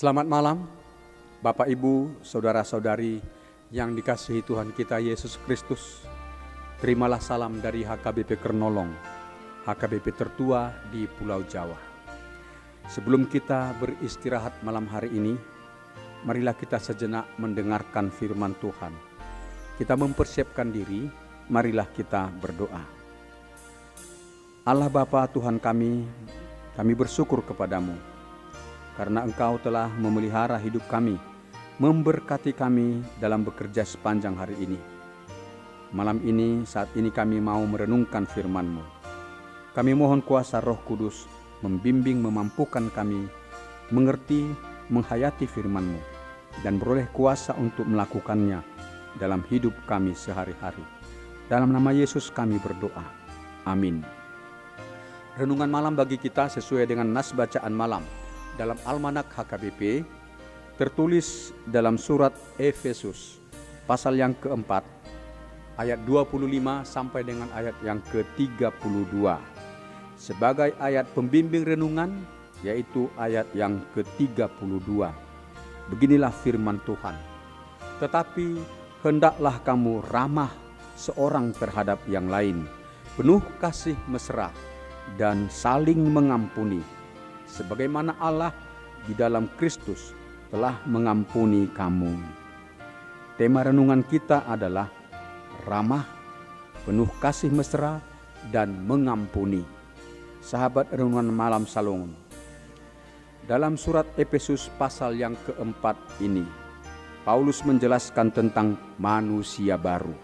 Selamat malam, Bapak Ibu, Saudara-saudari yang dikasihi Tuhan kita Yesus Kristus. Terimalah salam dari HKBP Kernolong, HKBP tertua di Pulau Jawa. Sebelum kita beristirahat malam hari ini, marilah kita sejenak mendengarkan firman Tuhan. Kita mempersiapkan diri, marilah kita berdoa. Allah Bapa Tuhan kami bersyukur kepadamu, karena Engkau telah memelihara hidup kami, memberkati kami dalam bekerja sepanjang hari ini. Malam ini, saat ini kami mau merenungkan firman-Mu. Kami mohon kuasa Roh Kudus membimbing, memampukan kami mengerti, menghayati firman-Mu, dan beroleh kuasa untuk melakukannya dalam hidup kami sehari-hari. Dalam nama Yesus kami berdoa. Amin. Renungan malam bagi kita sesuai dengan nas bacaan malam dalam Almanak HKBP, tertulis dalam surat Efesus pasal yang keempat, ayat 25 sampai dengan ayat yang ke-32. Sebagai ayat pembimbing renungan, yaitu ayat yang ke-32. Beginilah firman Tuhan. Tetapi hendaklah kamu ramah seorang terhadap yang lain, penuh kasih mesra, dan saling mengampuni, sebagaimana Allah di dalam Kristus telah mengampuni kamu. Tema renungan kita adalah ramah, penuh kasih mesra, dan mengampuni. Sahabat renungan malam Salongon, dalam surat Efesus pasal yang keempat ini, Paulus menjelaskan tentang manusia baru.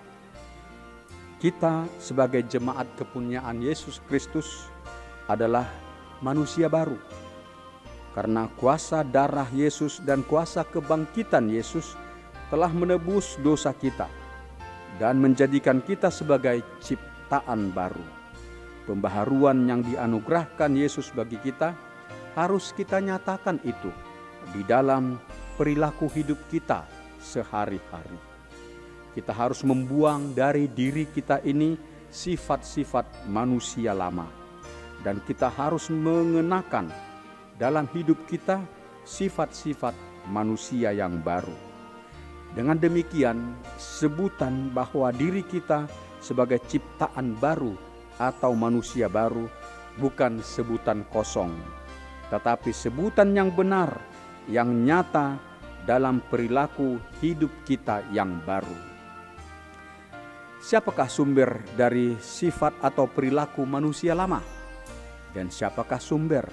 Kita sebagai jemaat kepunyaan Yesus Kristus adalah manusia baru. Karena kuasa darah Yesus dan kuasa kebangkitan Yesus telah menebus dosa kita dan menjadikan kita sebagai ciptaan baru. Pembaharuan yang dianugerahkan Yesus bagi kita harus kita nyatakan itu di dalam perilaku hidup kita sehari-hari. Kita harus membuang dari diri kita ini sifat-sifat manusia lama, dan kita harus mengenakan dalam hidup kita sifat-sifat manusia yang baru. Dengan demikian, sebutan bahwa diri kita sebagai ciptaan baru atau manusia baru bukan sebutan kosong, tetapi sebutan yang benar, yang nyata dalam perilaku hidup kita yang baru. Siapakah sumber dari sifat atau perilaku manusia lama? Dan siapakah sumber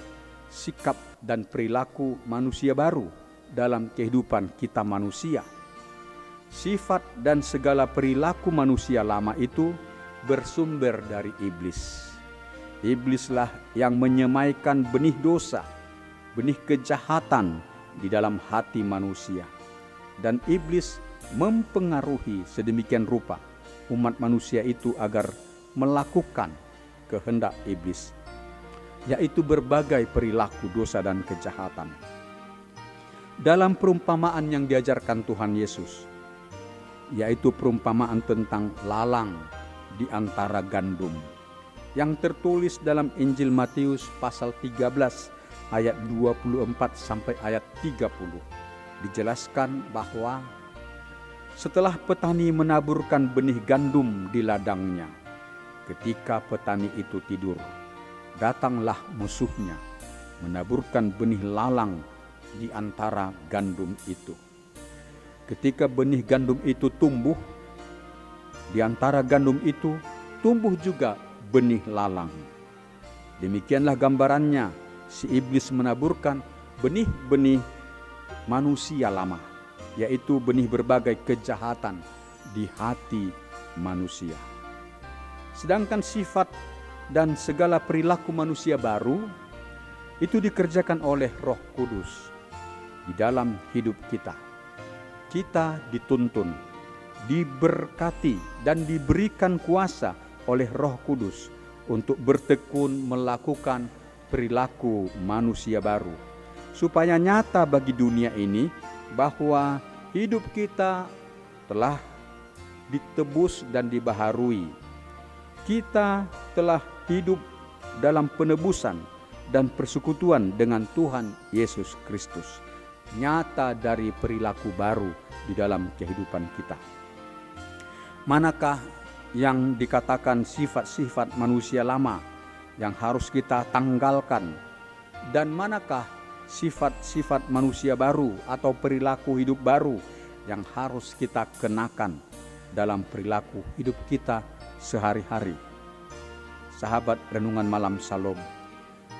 sikap dan perilaku manusia baru dalam kehidupan kita manusia? Sifat dan segala perilaku manusia lama itu bersumber dari iblis. Iblislah yang menyemaikan benih dosa, benih kejahatan di dalam hati manusia. Dan iblis mempengaruhi sedemikian rupa umat manusia itu agar melakukan kehendak iblis, yaitu berbagai perilaku dosa dan kejahatan. Dalam perumpamaan yang diajarkan Tuhan Yesus, yaitu perumpamaan tentang lalang di antara gandum, yang tertulis dalam Injil Matius pasal 13 ayat 24 sampai ayat 30, dijelaskan bahwa setelah petani menaburkan benih gandum di ladangnya, ketika petani itu tidur, datanglah musuhnya menaburkan benih lalang di antara gandum itu. Ketika benih gandum itu tumbuh, di antara gandum itu tumbuh juga benih lalang. Demikianlah gambarannya, si iblis menaburkan benih-benih manusia lama, yaitu benih berbagai kejahatan di hati manusia. Sedangkan sifat dan segala perilaku manusia baru itu dikerjakan oleh Roh Kudus di dalam hidup kita. Kita dituntun, diberkati, dan diberikan kuasa oleh Roh Kudus untuk bertekun melakukan perilaku manusia baru, supaya nyata bagi dunia ini bahwa hidup kita telah ditebus dan dibaharui. Kita telah hidup dalam penebusan dan persekutuan dengan Tuhan Yesus Kristus. nyata dari perilaku baru di dalam kehidupan kita. Manakah yang dikatakan sifat-sifat manusia lama yang harus kita tanggalkan, dan manakah sifat-sifat manusia baru atau perilaku hidup baru yang harus kita kenakan dalam perilaku hidup kita sehari-hari. Sahabat Renungan Malam Shalom,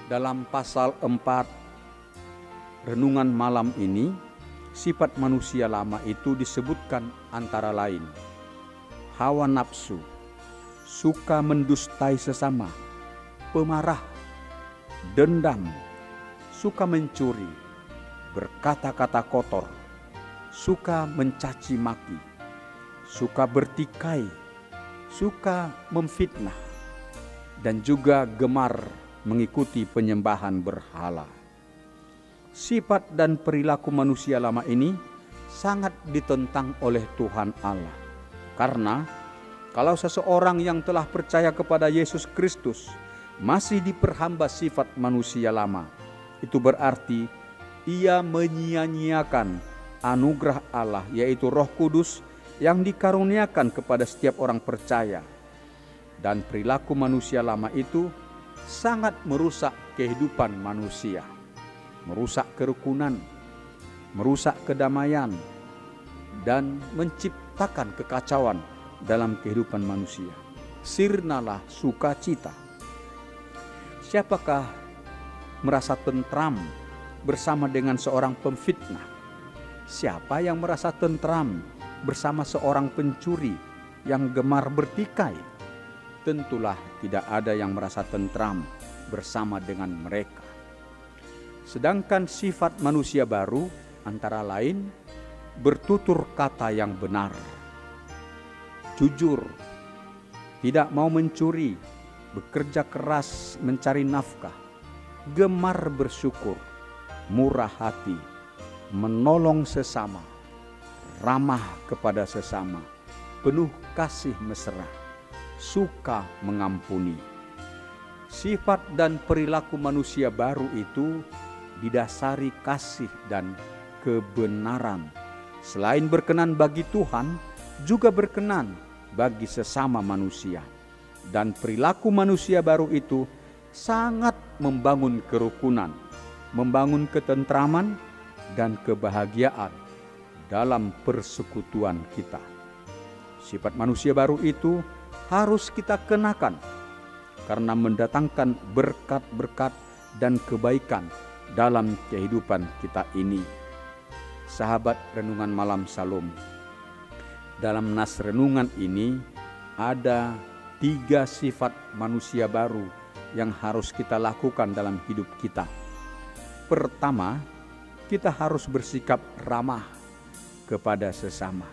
dalam pasal 4 renungan malam ini, sifat manusia lama itu disebutkan antara lain hawa nafsu, suka mendustai sesama, pemarah, dendam, suka mencuri, berkata-kata kotor, suka mencaci maki, suka bertikai, suka memfitnah, dan juga gemar mengikuti penyembahan berhala. Sifat dan perilaku manusia lama ini sangat ditentang oleh Tuhan Allah. Karena kalau seseorang yang telah percaya kepada Yesus Kristus masih diperhamba sifat manusia lama, itu berarti ia menyia-nyiakan anugerah Allah, yaitu Roh Kudus yang dikaruniakan kepada setiap orang percaya. Dan perilaku manusia lama itu sangat merusak kehidupan manusia, merusak kerukunan, merusak kedamaian, dan menciptakan kekacauan dalam kehidupan manusia. Sirnalah sukacita. Siapakah merasa tentram bersama dengan seorang pemfitnah? Siapa yang merasa tentram bersama seorang pencuri yang gemar bertikai? Tentulah tidak ada yang merasa tentram bersama dengan mereka. Sedangkan sifat manusia baru antara lain bertutur kata yang benar, jujur, tidak mau mencuri, bekerja keras mencari nafkah, gemar bersyukur, murah hati, menolong sesama, ramah kepada sesama, penuh kasih mesra, suka mengampuni. Sifat dan perilaku manusia baru itu didasari kasih dan kebenaran. Selain berkenan bagi Tuhan, juga berkenan bagi sesama manusia. Dan perilaku manusia baru itu sangat membangun kerukunan, membangun ketentraman dan kebahagiaan dalam persekutuan kita. Sifat manusia baru itu harus kita kenakan karena mendatangkan berkat-berkat dan kebaikan dalam kehidupan kita ini. Sahabat Renungan Malam Shalom, dalam nas renungan ini ada 3 sifat manusia baru yang harus kita lakukan dalam hidup kita. Pertama, kita harus bersikap ramah kepada sesama.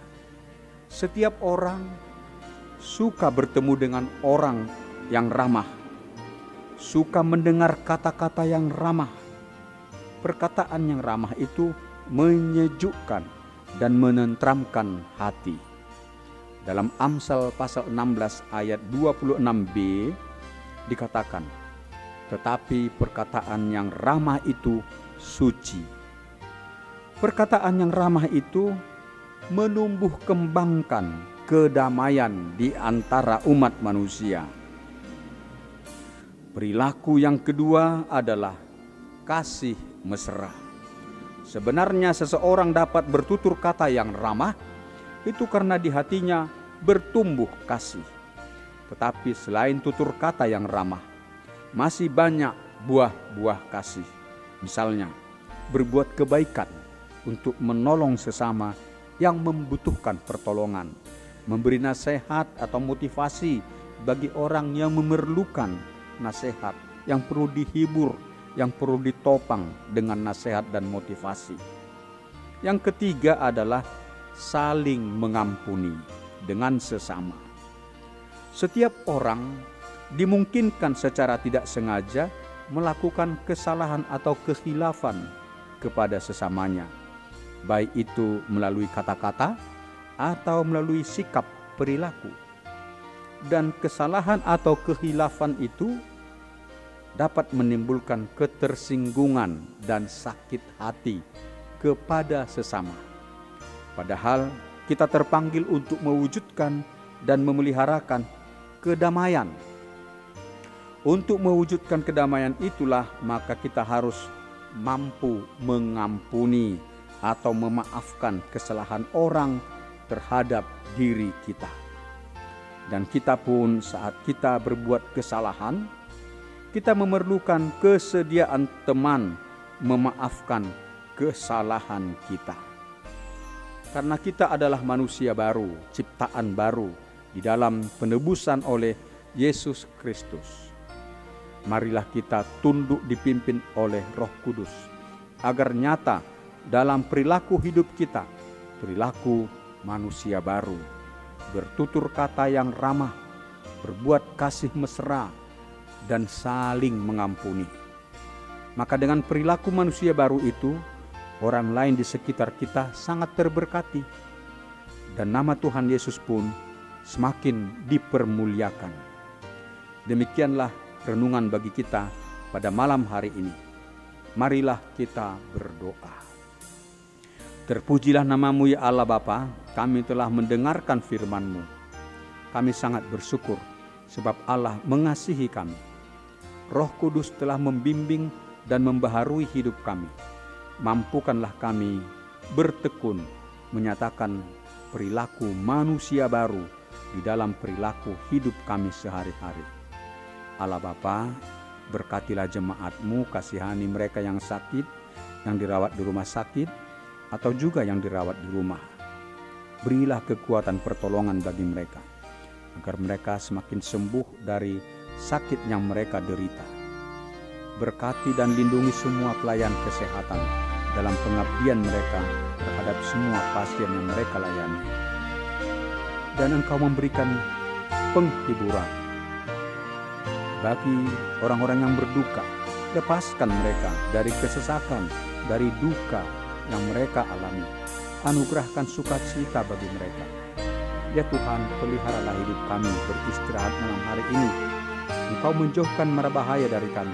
Setiap orang suka bertemu dengan orang yang ramah, suka mendengar kata-kata yang ramah. Perkataan yang ramah itu menyejukkan dan menenteramkan hati. Dalam Amsal pasal 16 ayat 26b dikatakan, tetapi perkataan yang ramah itu suci. Perkataan yang ramah itu menumbuh kembangkan kedamaian di antara umat manusia. Perilaku yang kedua adalah kasih mesra. Sebenarnya seseorang dapat bertutur kata yang ramah itu karena di hatinya bertumbuh kasih. Tetapi selain tutur kata yang ramah, masih banyak buah-buah kasih. Misalnya, berbuat kebaikan untuk menolong sesama yang membutuhkan pertolongan, memberi nasihat atau motivasi bagi orang yang memerlukan nasihat, yang perlu dihibur, yang perlu ditopang dengan nasihat dan motivasi. Yang ketiga adalah saling mengampuni dengan sesama. Setiap orang dimungkinkan secara tidak sengaja melakukan kesalahan atau kekhilafan kepada sesamanya, baik itu melalui kata-kata atau melalui sikap perilaku. Dan kesalahan atau kekhilafan itu dapat menimbulkan ketersinggungan dan sakit hati kepada sesama. Padahal kita terpanggil untuk mewujudkan dan memeliharakan kedamaian. Untuk mewujudkan kedamaian itulah maka kita harus mampu mengampuni atau memaafkan kesalahan orang terhadap diri kita. Dan kita pun saat kita berbuat kesalahan, kita memerlukan kesediaan teman memaafkan kesalahan kita. Karena kita adalah manusia baru, ciptaan baru di dalam penebusan oleh Yesus Kristus. Marilah kita tunduk dipimpin oleh Roh Kudus agar nyata dalam perilaku hidup kita, perilaku manusia baru, bertutur kata yang ramah, berbuat kasih mesra, dan saling mengampuni. Maka dengan perilaku manusia baru itu, orang lain di sekitar kita sangat terberkati, dan nama Tuhan Yesus pun semakin dipermuliakan. Demikianlah renungan bagi kita pada malam hari ini. Marilah kita berdoa. Terpujilah namamu ya Allah Bapa, kami telah mendengarkan firman-Mu. Kami sangat bersyukur sebab Allah mengasihi kami. Roh Kudus telah membimbing dan membaharui hidup kami. Mampukanlah kami bertekun menyatakan perilaku manusia baru di dalam perilaku hidup kami sehari-hari. Allah Bapa, berkatilah jemaat-Mu, kasihani mereka yang sakit, yang dirawat di rumah sakit, atau juga yang dirawat di rumah. Berilah kekuatan pertolongan bagi mereka, agar mereka semakin sembuh dari sakit yang mereka derita. Berkati dan lindungi semua pelayan kesehatan dalam pengabdian mereka terhadap semua pasien yang mereka layani. Dan Engkau memberikan penghiburan bagi orang-orang yang berduka. Lepaskan mereka dari kesesakan, dari duka yang mereka alami. Anugerahkan sukacita bagi mereka. Ya Tuhan, peliharalah hidup kami beristirahat malam hari ini. Engkau menjauhkan mara bahaya dari kami.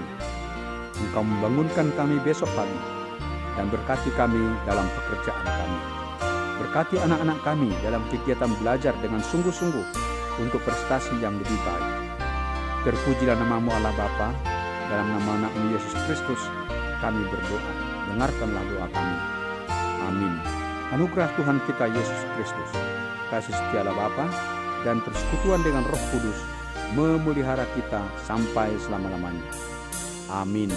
Engkau membangunkan kami besok pagi, dan berkati kami dalam pekerjaan kami. Berkati anak-anak kami dalam kegiatan belajar dengan sungguh-sungguh untuk prestasi yang lebih baik. Terpujilah namamu Allah Bapa, dalam nama anak-Mu Yesus Kristus kami berdoa. Dengarkanlah doa kami. Amin. Anugerah Tuhan kita Yesus Kristus, kasih setia Allah Bapa, dan persekutuan dengan Roh Kudus memelihara kita sampai selama-lamanya. Amin.